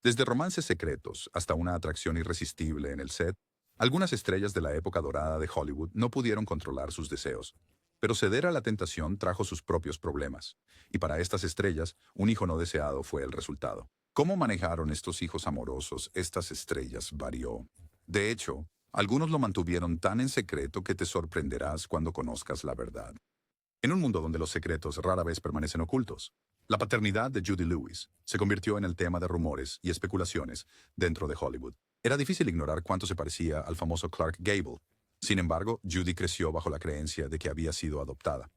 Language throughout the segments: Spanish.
Desde romances secretos hasta una atracción irresistible en el set, algunas estrellas de la época dorada de Hollywood no pudieron controlar sus deseos. Pero ceder a la tentación trajo sus propios problemas, y para estas estrellas, un hijo no deseado fue el resultado. ¿Cómo manejaron estos hijos amorosos estas estrellas varió? De hecho, algunos lo mantuvieron tan en secreto que te sorprenderás cuando conozcas la verdad. En un mundo donde los secretos rara vez permanecen ocultos, la paternidad de Judy Lewis se convirtió en el tema de rumores y especulaciones dentro de Hollywood. Era difícil ignorar cuánto se parecía al famoso Clark Gable. Sin embargo, Judy creció bajo la creencia de que había sido adoptada.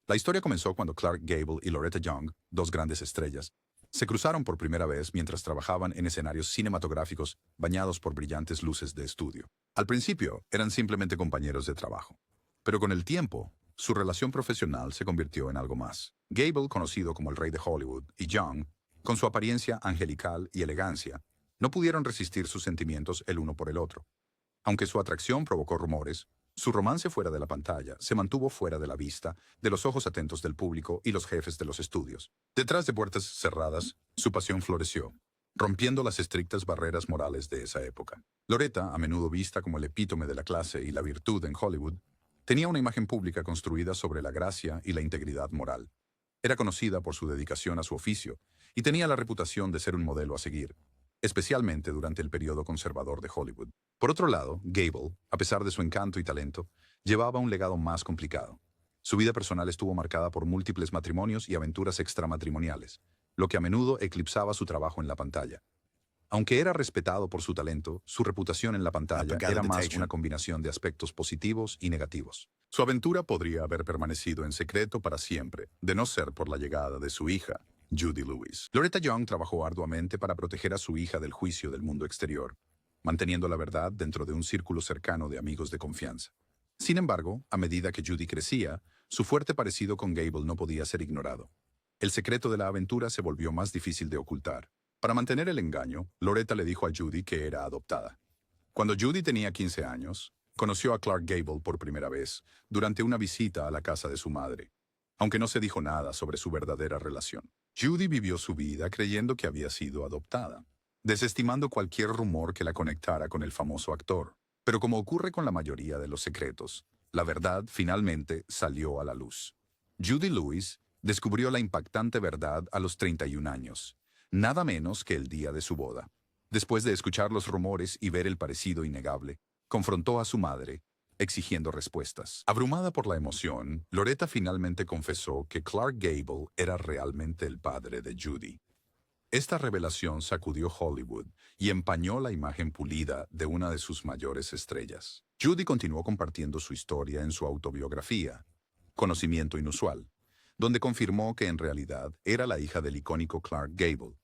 La historia comenzó cuando Clark Gable y Loretta Young, dos grandes estrellas, se cruzaron por primera vez mientras trabajaban en escenarios cinematográficos bañados por brillantes luces de estudio. Al principio, eran simplemente compañeros de trabajo. Pero con el tiempo, su relación profesional se convirtió en algo más. Gable, conocido como el rey de Hollywood, y Young, con su apariencia angelical y elegancia, no pudieron resistir sus sentimientos el uno por el otro. Aunque su atracción provocó rumores, su romance fuera de la pantalla se mantuvo fuera de la vista, de los ojos atentos del público y los jefes de los estudios. Detrás de puertas cerradas, su pasión floreció, rompiendo las estrictas barreras morales de esa época. Loretta, a menudo vista como el epítome de la clase y la virtud en Hollywood, tenía una imagen pública construida sobre la gracia y la integridad moral. Era conocida por su dedicación a su oficio y tenía la reputación de ser un modelo a seguir, especialmente durante el periodo conservador de Hollywood. Por otro lado, Gable, a pesar de su encanto y talento, llevaba un legado más complicado. Su vida personal estuvo marcada por múltiples matrimonios y aventuras extramatrimoniales, lo que a menudo eclipsaba su trabajo en la pantalla. Aunque era respetado por su talento, su reputación en la pantalla era más una combinación de aspectos positivos y negativos. Su aventura podría haber permanecido en secreto para siempre, de no ser por la llegada de su hija, Judy Lewis. Loretta Young trabajó arduamente para proteger a su hija del juicio del mundo exterior, manteniendo la verdad dentro de un círculo cercano de amigos de confianza. Sin embargo, a medida que Judy crecía, su fuerte parecido con Gable no podía ser ignorado. El secreto de la aventura se volvió más difícil de ocultar. Para mantener el engaño, Loretta le dijo a Judy que era adoptada. Cuando Judy tenía 15 años, conoció a Clark Gable por primera vez durante una visita a la casa de su madre, aunque no se dijo nada sobre su verdadera relación. Judy vivió su vida creyendo que había sido adoptada, desestimando cualquier rumor que la conectara con el famoso actor. Pero como ocurre con la mayoría de los secretos, la verdad finalmente salió a la luz. Judy Lewis descubrió la impactante verdad a los 31 años, nada menos que el día de su boda. Después de escuchar los rumores y ver el parecido innegable, confrontó a su madre, exigiendo respuestas. Abrumada por la emoción, Loretta finalmente confesó que Clark Gable era realmente el padre de Judy. Esta revelación sacudió Hollywood y empañó la imagen pulida de una de sus mayores estrellas. Judy continuó compartiendo su historia en su autobiografía, Conocimiento Inusual, donde confirmó que en realidad era la hija del icónico Clark Gable.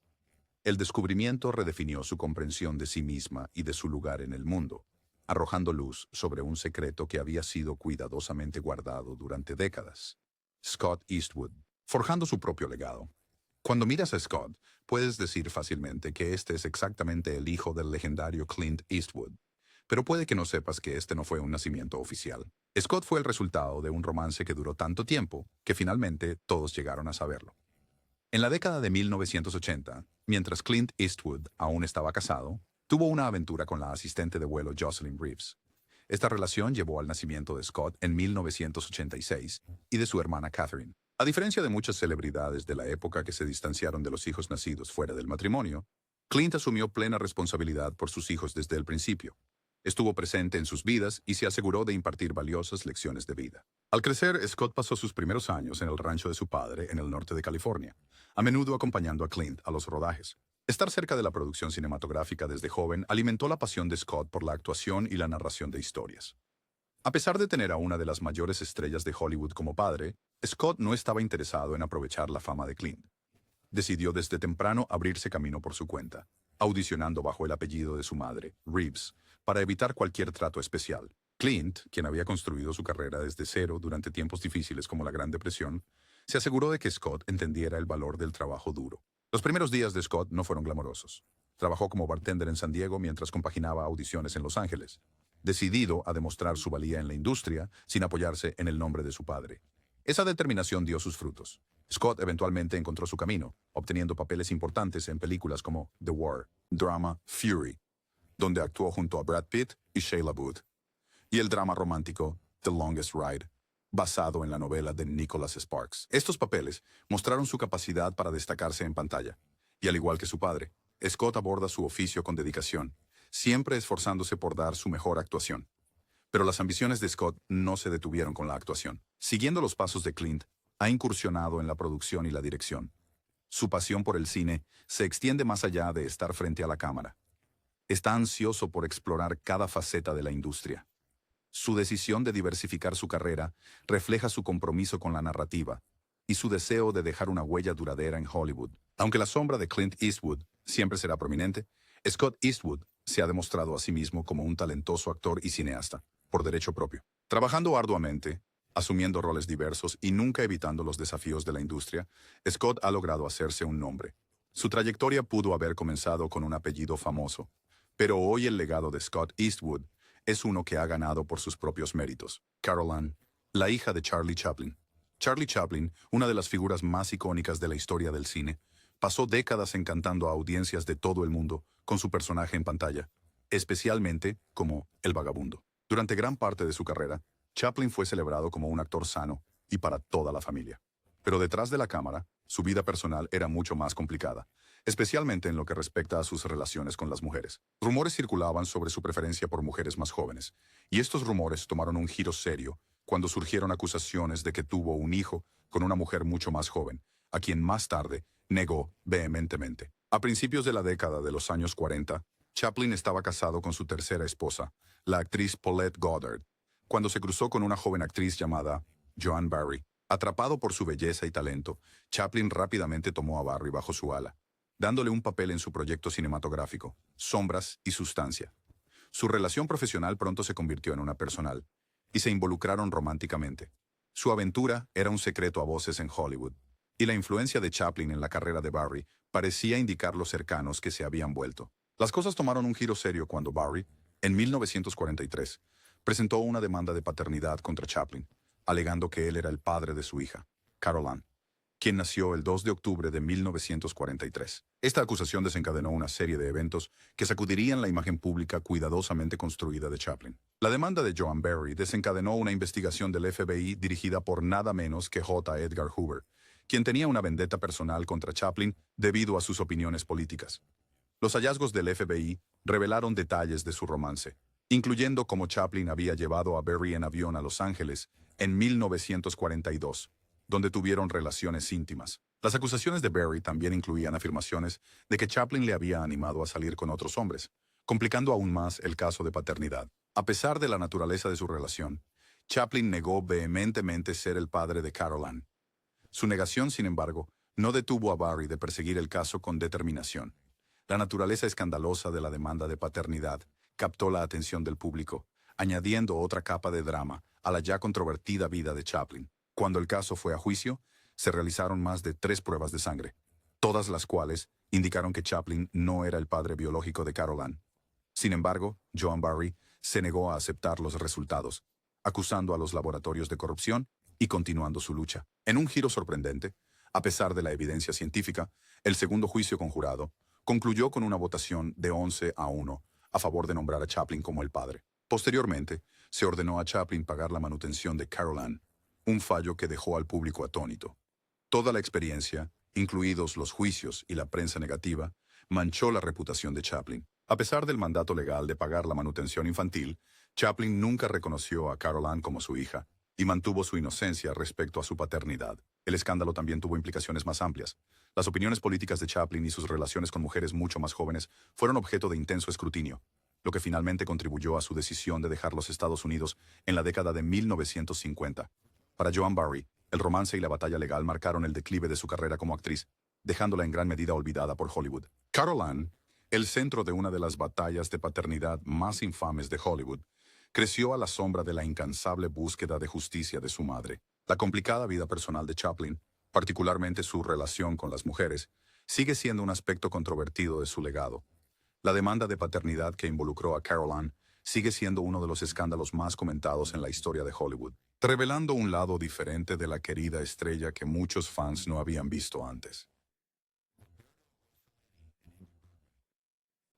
El descubrimiento redefinió su comprensión de sí misma y de su lugar en el mundo, arrojando luz sobre un secreto que había sido cuidadosamente guardado durante décadas. Scott Eastwood, forjando su propio legado. Cuando miras a Scott, puedes decir fácilmente que este es exactamente el hijo del legendario Clint Eastwood, pero puede que no sepas que este no fue un nacimiento oficial. Scott fue el resultado de un romance que duró tanto tiempo que finalmente todos llegaron a saberlo. En la década de 1980, mientras Clint Eastwood aún estaba casado, tuvo una aventura con la asistente de vuelo Jocelyn Reeves. Esta relación llevó al nacimiento de Scott en 1986 y de su hermana Catherine. A diferencia de muchas celebridades de la época que se distanciaron de los hijos nacidos fuera del matrimonio, Clint asumió plena responsabilidad por sus hijos desde el principio. Estuvo presente en sus vidas y se aseguró de impartir valiosas lecciones de vida. Al crecer, Scott pasó sus primeros años en el rancho de su padre en el norte de California, a menudo acompañando a Clint a los rodajes. Estar cerca de la producción cinematográfica desde joven alimentó la pasión de Scott por la actuación y la narración de historias. A pesar de tener a una de las mayores estrellas de Hollywood como padre, Scott no estaba interesado en aprovechar la fama de Clint. Decidió desde temprano abrirse camino por su cuenta, audicionando bajo el apellido de su madre, Reeves, para evitar cualquier trato especial. Clint, quien había construido su carrera desde cero durante tiempos difíciles como la Gran Depresión, se aseguró de que Scott entendiera el valor del trabajo duro. Los primeros días de Scott no fueron glamorosos. Trabajó como bartender en San Diego mientras compaginaba audiciones en Los Ángeles, decidido a demostrar su valía en la industria sin apoyarse en el nombre de su padre. Esa determinación dio sus frutos. Scott eventualmente encontró su camino, obteniendo papeles importantes en películas como The War, drama Fury, donde actuó junto a Brad Pitt y Shia LaBeouf, y el drama romántico The Longest Ride, basado en la novela de Nicholas Sparks. Estos papeles mostraron su capacidad para destacarse en pantalla, y al igual que su padre, Scott aborda su oficio con dedicación, siempre esforzándose por dar su mejor actuación. Pero las ambiciones de Scott no se detuvieron con la actuación. Siguiendo los pasos de Clint, ha incursionado en la producción y la dirección. Su pasión por el cine se extiende más allá de estar frente a la cámara. Está ansioso por explorar cada faceta de la industria. Su decisión de diversificar su carrera refleja su compromiso con la narrativa y su deseo de dejar una huella duradera en Hollywood. Aunque la sombra de Clint Eastwood siempre será prominente, Scott Eastwood se ha demostrado a sí mismo como un talentoso actor y cineasta, por derecho propio. Trabajando arduamente, asumiendo roles diversos y nunca evitando los desafíos de la industria, Scott ha logrado hacerse un nombre. Su trayectoria pudo haber comenzado con un apellido famoso, pero hoy el legado de Scott Eastwood es uno que ha ganado por sus propios méritos. Carol Ann, la hija de Charlie Chaplin. Charlie Chaplin, una de las figuras más icónicas de la historia del cine, pasó décadas encantando a audiencias de todo el mundo con su personaje en pantalla, especialmente como El Vagabundo. Durante gran parte de su carrera, Chaplin fue celebrado como un actor sano y para toda la familia. Pero detrás de la cámara, su vida personal era mucho más complicada, especialmente en lo que respecta a sus relaciones con las mujeres. Rumores circulaban sobre su preferencia por mujeres más jóvenes, y estos rumores tomaron un giro serio cuando surgieron acusaciones de que tuvo un hijo con una mujer mucho más joven, a quien más tarde negó vehementemente. A principios de la década de los años 40, Chaplin estaba casado con su tercera esposa, la actriz Paulette Goddard, cuando se cruzó con una joven actriz llamada Joan Barry. Atrapado por su belleza y talento, Chaplin rápidamente tomó a Barry bajo su ala, dándole un papel en su proyecto cinematográfico, Sombras y Sustancia. Su relación profesional pronto se convirtió en una personal, y se involucraron románticamente. Su aventura era un secreto a voces en Hollywood, y la influencia de Chaplin en la carrera de Barry parecía indicar lo cercanos que se habían vuelto. Las cosas tomaron un giro serio cuando Barry, en 1943, presentó una demanda de paternidad contra Chaplin, alegando que él era el padre de su hija, Carol Ann, quien nació el 2 de octubre de 1943. Esta acusación desencadenó una serie de eventos que sacudirían la imagen pública cuidadosamente construida de Chaplin. La demanda de Joan Barry desencadenó una investigación del FBI dirigida por nada menos que J. Edgar Hoover, quien tenía una vendetta personal contra Chaplin debido a sus opiniones políticas. Los hallazgos del FBI revelaron detalles de su romance, incluyendo cómo Chaplin había llevado a Barry en avión a Los Ángeles en 1942, donde tuvieron relaciones íntimas. Las acusaciones de Barry también incluían afirmaciones de que Chaplin le había animado a salir con otros hombres, complicando aún más el caso de paternidad. A pesar de la naturaleza de su relación, Chaplin negó vehementemente ser el padre de Carol Ann. Su negación, sin embargo, no detuvo a Barry de perseguir el caso con determinación. La naturaleza escandalosa de la demanda de paternidad captó la atención del público, añadiendo otra capa de drama a la ya controvertida vida de Chaplin. Cuando el caso fue a juicio, se realizaron más de 3 pruebas de sangre, todas las cuales indicaron que Chaplin no era el padre biológico de Carol Ann. Sin embargo, Joan Barry se negó a aceptar los resultados, acusando a los laboratorios de corrupción y continuando su lucha. En un giro sorprendente, a pesar de la evidencia científica, el segundo juicio conjurado concluyó con una votación de 11-1 a favor de nombrar a Chaplin como el padre. Posteriormente, se ordenó a Chaplin pagar la manutención de Carol Ann, un fallo que dejó al público atónito. Toda la experiencia, incluidos los juicios y la prensa negativa, manchó la reputación de Chaplin. A pesar del mandato legal de pagar la manutención infantil, Chaplin nunca reconoció a Carol Ann como su hija y mantuvo su inocencia respecto a su paternidad. El escándalo también tuvo implicaciones más amplias. Las opiniones políticas de Chaplin y sus relaciones con mujeres mucho más jóvenes fueron objeto de intenso escrutinio, lo que finalmente contribuyó a su decisión de dejar los Estados Unidos en la década de 1950. Para Joan Barry, el romance y la batalla legal marcaron el declive de su carrera como actriz, dejándola en gran medida olvidada por Hollywood. Carol Ann, el centro de una de las batallas de paternidad más infames de Hollywood, creció a la sombra de la incansable búsqueda de justicia de su madre. La complicada vida personal de Chaplin, particularmente su relación con las mujeres, sigue siendo un aspecto controvertido de su legado. La demanda de paternidad que involucró a Carol Ann sigue siendo uno de los escándalos más comentados en la historia de Hollywood. revelando un lado diferente de la querida estrella que muchos fans no habían visto antes.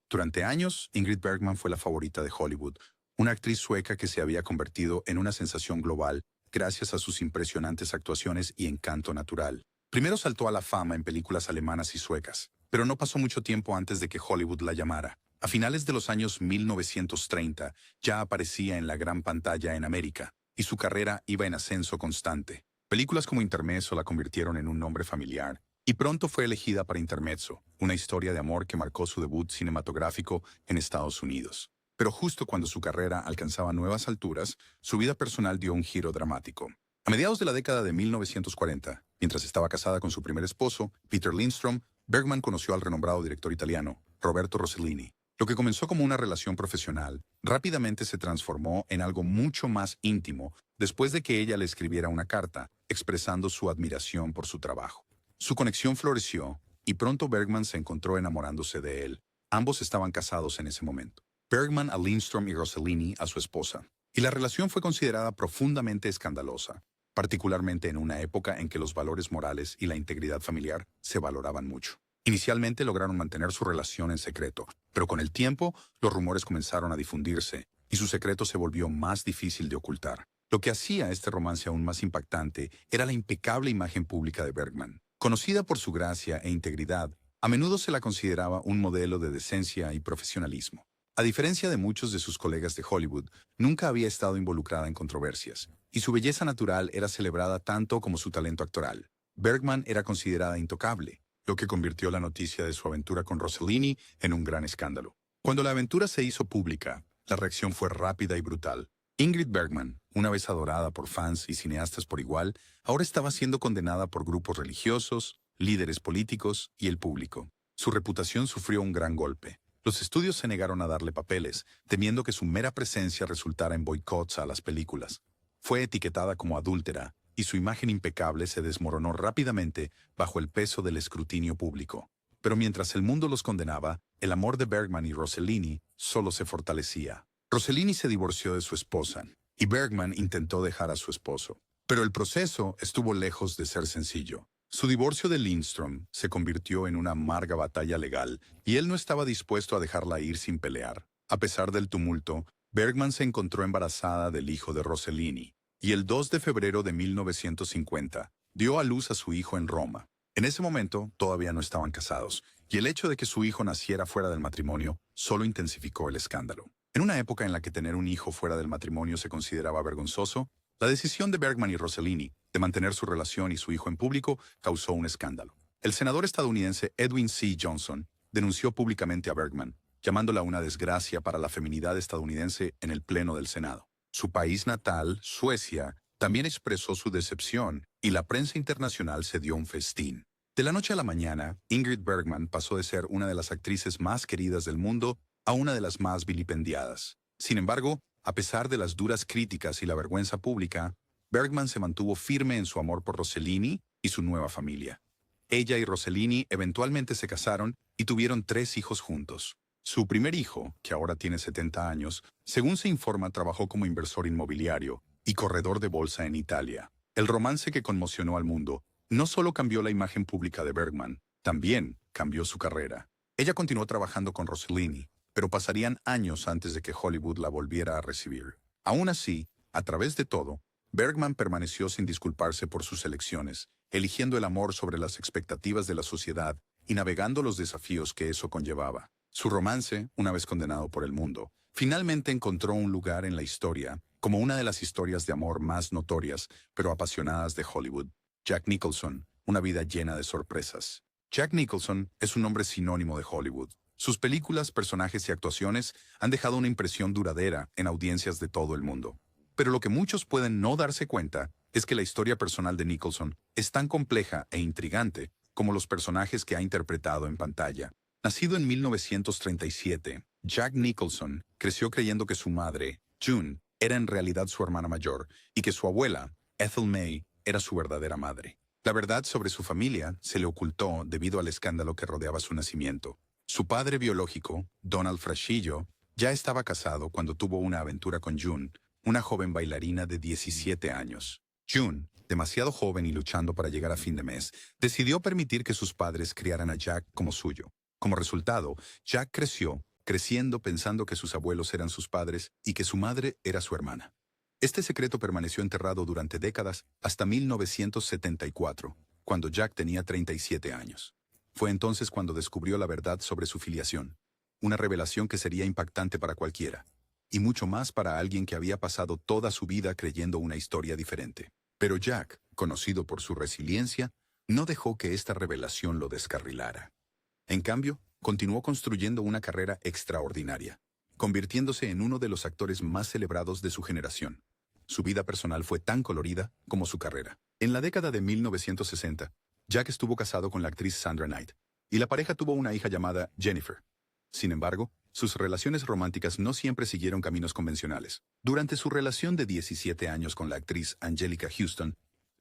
Durante años, Ingrid Bergman fue la favorita de Hollywood, una actriz sueca que se había convertido en una sensación global gracias a sus impresionantes actuaciones y encanto natural. Primero saltó a la fama en películas alemanas y suecas, pero no pasó mucho tiempo antes de que Hollywood la llamara. A finales de los años 1930, ya aparecía en la gran pantalla en América, y su carrera iba en ascenso constante. Películas como Intermezzo la convirtieron en un nombre familiar, y pronto fue elegida para Intermezzo, una historia de amor que marcó su debut cinematográfico en Estados Unidos. Pero justo cuando su carrera alcanzaba nuevas alturas, su vida personal dio un giro dramático. A mediados de la década de 1940, mientras estaba casada con su primer esposo, Peter Lindstrom, Bergman conoció al renombrado director italiano, Roberto Rossellini. Lo que comenzó como una relación profesional, rápidamente se transformó en algo mucho más íntimo después de que ella le escribiera una carta expresando su admiración por su trabajo. Su conexión floreció y pronto Bergman se encontró enamorándose de él. Ambos estaban casados en ese momento. Bergman a Lindstrom y Rossellini a su esposa. Y la relación fue considerada profundamente escandalosa, particularmente en una época en que los valores morales y la integridad familiar se valoraban mucho. Inicialmente lograron mantener su relación en secreto, pero con el tiempo los rumores comenzaron a difundirse y su secreto se volvió más difícil de ocultar. Lo que hacía este romance aún más impactante era la impecable imagen pública de Bergman. Conocida por su gracia e integridad, a menudo se la consideraba un modelo de decencia y profesionalismo. A diferencia de muchos de sus colegas de Hollywood, nunca había estado involucrada en controversias, y su belleza natural era celebrada tanto como su talento actoral. Bergman era considerada intocable, lo que convirtió la noticia de su aventura con Rossellini en un gran escándalo. Cuando la aventura se hizo pública, la reacción fue rápida y brutal. Ingrid Bergman, una vez adorada por fans y cineastas por igual, ahora estaba siendo condenada por grupos religiosos, líderes políticos y el público. Su reputación sufrió un gran golpe. Los estudios se negaron a darle papeles, temiendo que su mera presencia resultara en boicots a las películas. Fue etiquetada como adúltera, y su imagen impecable se desmoronó rápidamente bajo el peso del escrutinio público. Pero mientras el mundo los condenaba, el amor de Bergman y Rossellini solo se fortalecía. Rossellini se divorció de su esposa, y Bergman intentó dejar a su esposo. Pero el proceso estuvo lejos de ser sencillo. Su divorcio de Lindstrom se convirtió en una amarga batalla legal, y él no estaba dispuesto a dejarla ir sin pelear. A pesar del tumulto, Bergman se encontró embarazada del hijo de Rossellini, y el 2 de febrero de 1950 dio a luz a su hijo en Roma. En ese momento todavía no estaban casados, y el hecho de que su hijo naciera fuera del matrimonio solo intensificó el escándalo. En una época en la que tener un hijo fuera del matrimonio se consideraba vergonzoso, la decisión de Bergman y Rossellini de mantener su relación y su hijo en público causó un escándalo. El senador estadounidense Edwin C. Johnson denunció públicamente a Bergman, llamándola una desgracia para la feminidad estadounidense en el Pleno del Senado. Su país natal, Suecia, también expresó su decepción y la prensa internacional se dio un festín. De la noche a la mañana, Ingrid Bergman pasó de ser una de las actrices más queridas del mundo a una de las más vilipendiadas. Sin embargo, a pesar de las duras críticas y la vergüenza pública, Bergman se mantuvo firme en su amor por Rossellini y su nueva familia. Ella y Rossellini eventualmente se casaron y tuvieron 3 hijos juntos. Su primer hijo, que ahora tiene 70 años, según se informa, trabajó como inversor inmobiliario y corredor de bolsa en Italia. El romance que conmocionó al mundo no solo cambió la imagen pública de Bergman, también cambió su carrera. Ella continuó trabajando con Rossellini, pero pasarían años antes de que Hollywood la volviera a recibir. Aún así, a través de todo, Bergman permaneció sin disculparse por sus elecciones, eligiendo el amor sobre las expectativas de la sociedad y navegando los desafíos que eso conllevaba. Su romance, una vez condenado por el mundo, finalmente encontró un lugar en la historia como una de las historias de amor más notorias pero apasionadas de Hollywood. Jack Nicholson, una vida llena de sorpresas. Jack Nicholson es un nombre sinónimo de Hollywood. Sus películas, personajes y actuaciones han dejado una impresión duradera en audiencias de todo el mundo. Pero lo que muchos pueden no darse cuenta es que la historia personal de Nicholson es tan compleja e intrigante como los personajes que ha interpretado en pantalla. Nacido en 1937, Jack Nicholson creció creyendo que su madre, June, era en realidad su hermana mayor y que su abuela, Ethel May, era su verdadera madre. La verdad sobre su familia se le ocultó debido al escándalo que rodeaba su nacimiento. Su padre biológico, Donald Frashillo, ya estaba casado cuando tuvo una aventura con June, una joven bailarina de 17 años. June, demasiado joven y luchando para llegar a fin de mes, decidió permitir que sus padres criaran a Jack como suyo. Como resultado, Jack creció, creciendo pensando que sus abuelos eran sus padres y que su madre era su hermana. Este secreto permaneció enterrado durante décadas hasta 1974, cuando Jack tenía 37 años. Fue entonces cuando descubrió la verdad sobre su filiación, una revelación que sería impactante para cualquiera, y mucho más para alguien que había pasado toda su vida creyendo una historia diferente. Pero Jack, conocido por su resiliencia, no dejó que esta revelación lo descarrilara. En cambio, continuó construyendo una carrera extraordinaria, convirtiéndose en uno de los actores más celebrados de su generación. Su vida personal fue tan colorida como su carrera. En la década de 1960, Jack estuvo casado con la actriz Sandra Knight, y la pareja tuvo una hija llamada Jennifer. Sin embargo, sus relaciones románticas no siempre siguieron caminos convencionales. Durante su relación de 17 años con la actriz Angelica Houston,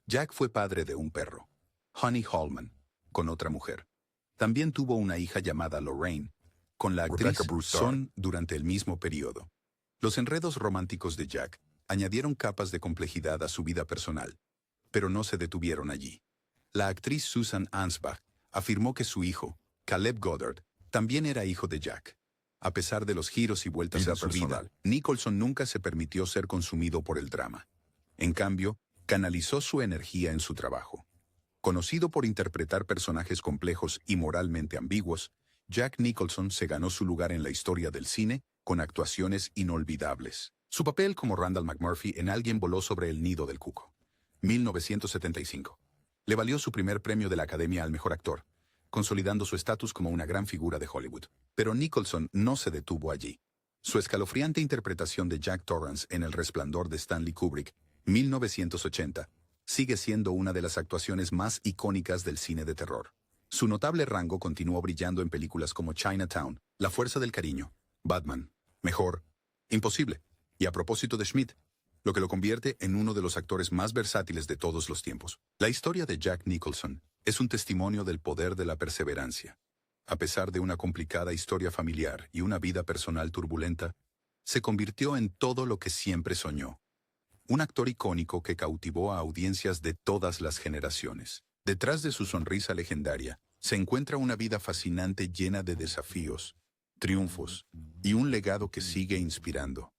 Jack fue padre de un perro, Honey Hallman, con otra mujer. También tuvo una hija llamada Lorraine, con la actriz Son durante el mismo periodo. Los enredos románticos de Jack añadieron capas de complejidad a su vida personal, pero no se detuvieron allí. La actriz Susan Ansbach afirmó que su hijo, Caleb Goddard, también era hijo de Jack. A pesar de los giros y vueltas en su vida, Nicholson nunca se permitió ser consumido por el drama. En cambio, canalizó su energía en su trabajo. Conocido por interpretar personajes complejos y moralmente ambiguos, Jack Nicholson se ganó su lugar en la historia del cine con actuaciones inolvidables. Su papel como Randall McMurphy en Alguien voló sobre el nido del cuco, 1975, le valió su primer premio de la Academia al Mejor Actor, consolidando su estatus como una gran figura de Hollywood. Pero Nicholson no se detuvo allí. Su escalofriante interpretación de Jack Torrance en El Resplandor de Stanley Kubrick, 1980, sigue siendo una de las actuaciones más icónicas del cine de terror. Su notable rango continuó brillando en películas como Chinatown, La Fuerza del Cariño, Batman, Mejor, Imposible, y A propósito de Schmidt, lo que lo convierte en uno de los actores más versátiles de todos los tiempos. La historia de Jack Nicholson es un testimonio del poder de la perseverancia. A pesar de una complicada historia familiar y una vida personal turbulenta, se convirtió en todo lo que siempre soñó. Un actor icónico que cautivó a audiencias de todas las generaciones. Detrás de su sonrisa legendaria, se encuentra una vida fascinante llena de desafíos, triunfos y un legado que sigue inspirando.